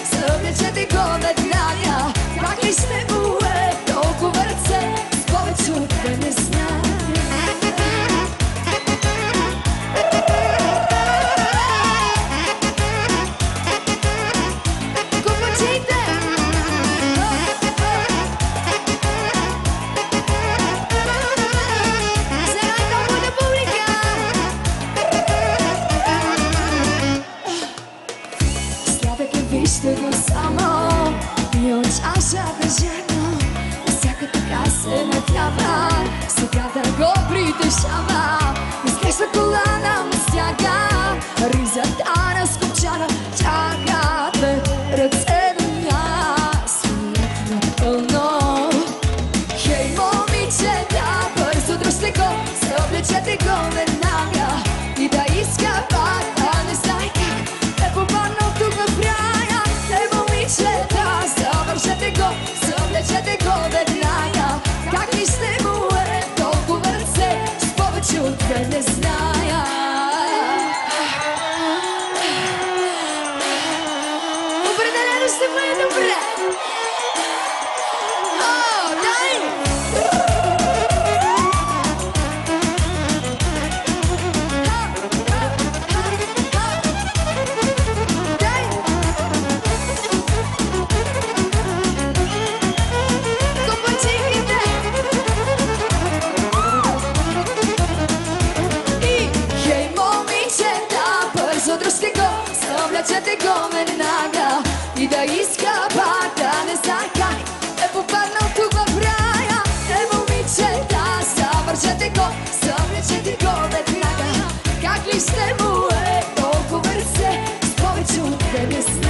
Съвлечете го веднага. Как ли ще му е толкова ръце, с повече от две не знае. Вижте го само и от чашата жадно, всяка така се надява, сега да го притежава. Изглежда колана му стяга, ризата разкопчана, чака две ръце до нас, напълно. Хей, момичета, бързо дръжте го, съблечете го веднага и да иска пак, а не знае как е попаднал тук в края. Завършете го, съвлечете го веднага. Как ли ще му е толкова ръце, с повече от две не зная. Определено ще бъде добре. О, дай! Съвлечете го веднага и да иска пак, да не знае как е попаднал тук в рая. Момичета, завършете го, съвлечете го веднага. Как ли ще му е толкова ръце, с повече от две не знае.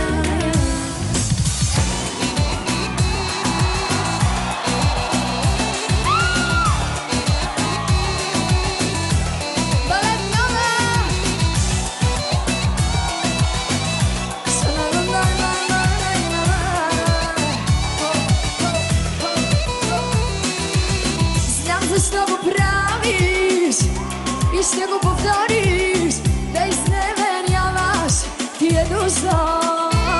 И ще го повториш, да изневеряваш, ти е дошъл.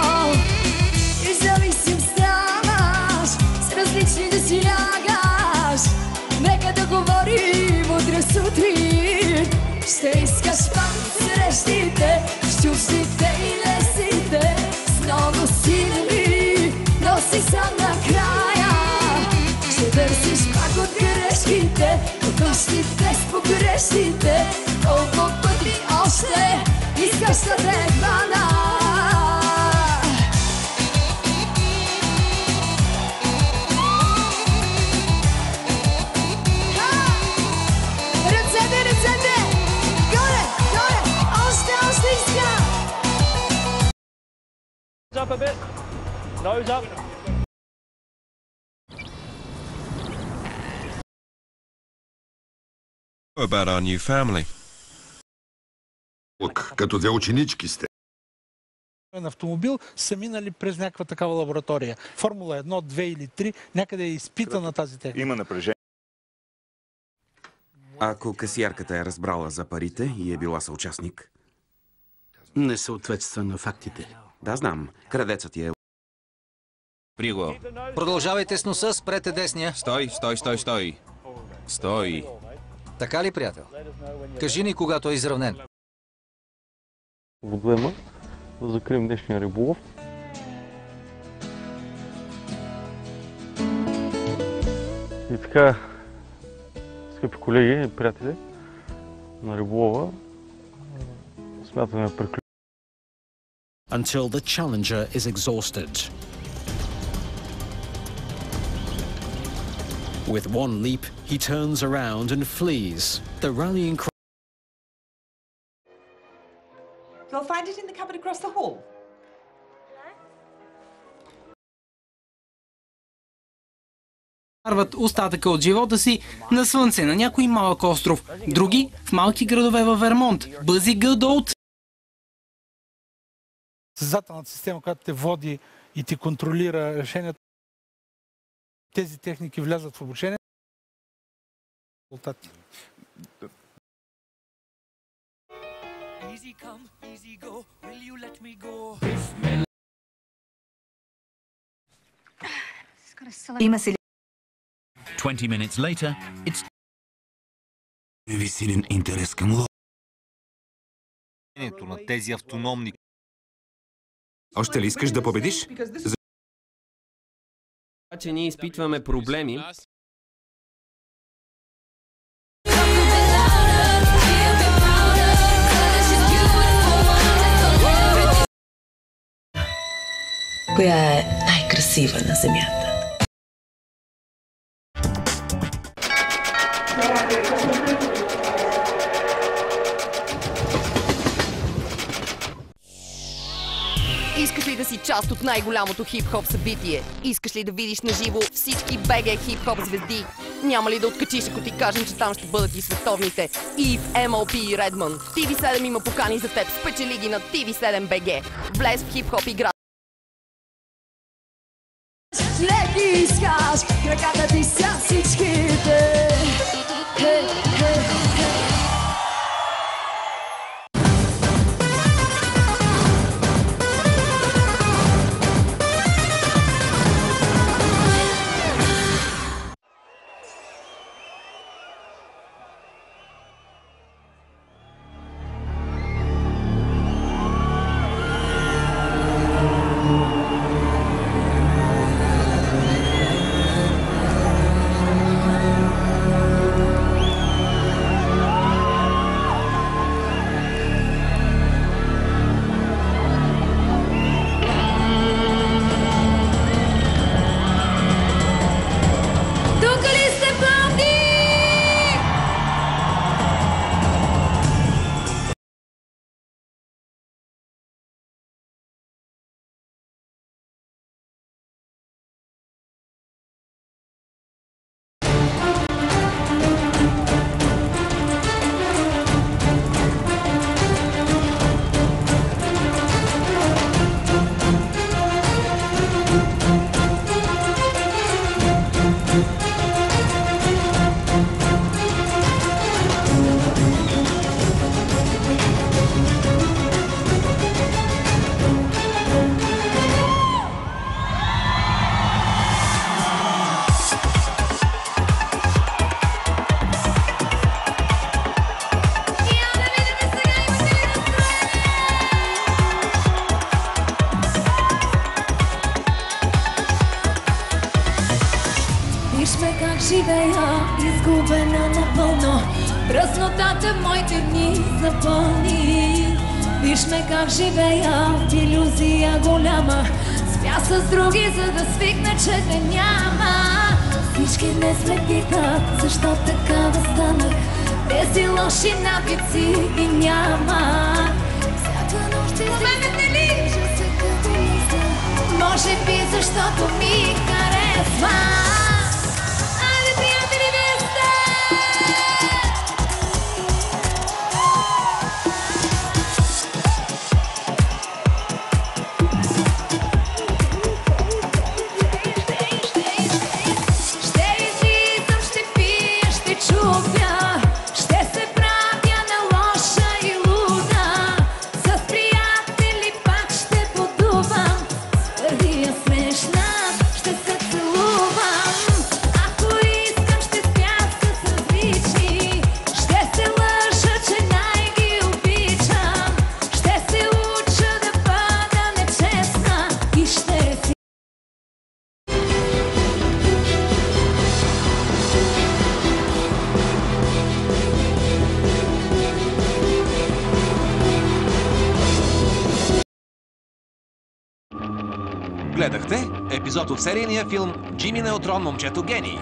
И зависим ставаш, с различни да си лягаш. Нека да говорим утре сутрин. Ще искаш пак срещите, щучните и лесите, с много сили, но си сам накрая. Ще търсиш пак от грешките, погрешните с погрешните. Колко пъти още искаш да те хвана? Ръцете, ръцете! Горе, горе! Още искам! Up a bit. Nose up. About our new family. Като две ученички сте. На автомобил са минали през някаква такава лаборатория. Формула 1, 2 или 3, някъде е изпитана тази техника. Има напрежение. Ако касиерката е разбрала за парите и е била съучастник? Не съответства на фактите. Да, знам. Крадецът е... При го. Продължавайте с носа, спрете десния. Стой. Стой. Така ли, приятел? Кажи ни, когато е изравнен. Водлема, да закрием днешния риболов. И така, скъпи колеги и приятели на риболова, смятаме да приключим. Until the challenger is exhausted. With one leap, he turns around and flees. The rallying cry. You'll find it in the cupboard across the hall. Вкарват остатъка от живота си на слънце на някой малък остров. Други в малки градове във Вермонт. Бъзи Гълдоут. Състезателната система, която те води и ти контролира решението, тези техники влязат в обучение. Резултати. Easy come, easy go. Will you let me go? Има се ли 20 minutes later, it's Ви силен интерес към лов. На тези автономни. Още ли искаш да победиш? Че ние изпитваме проблеми. коя е най-красива на земята? Искаш ли да си част от най-голямото хип-хоп събитие? Искаш ли да видиш наживо всички БГ хип-хоп звезди? Няма ли да откачиш, ако ти кажем, че там ще бъдат и световните? Ив, MLP и Redman. TV7 има покани за теб. Спечели ги на TV7 BG. Влез в хип-хоп игра. Леки искаш, краката ти са всичките. Живея, изгубена напълно, празнотата моите дни запълни. Виж ме как живея в илюзия голяма, спя с други, за да свикна, че те няма. Всички днес ме питат, защо такава станах, тези лоши навици ги няма. Всяка нощ излизате ли? Може би защото ми харесва. Гледахте епизод от серийния филм «Джими Нейтрон, момчето гений».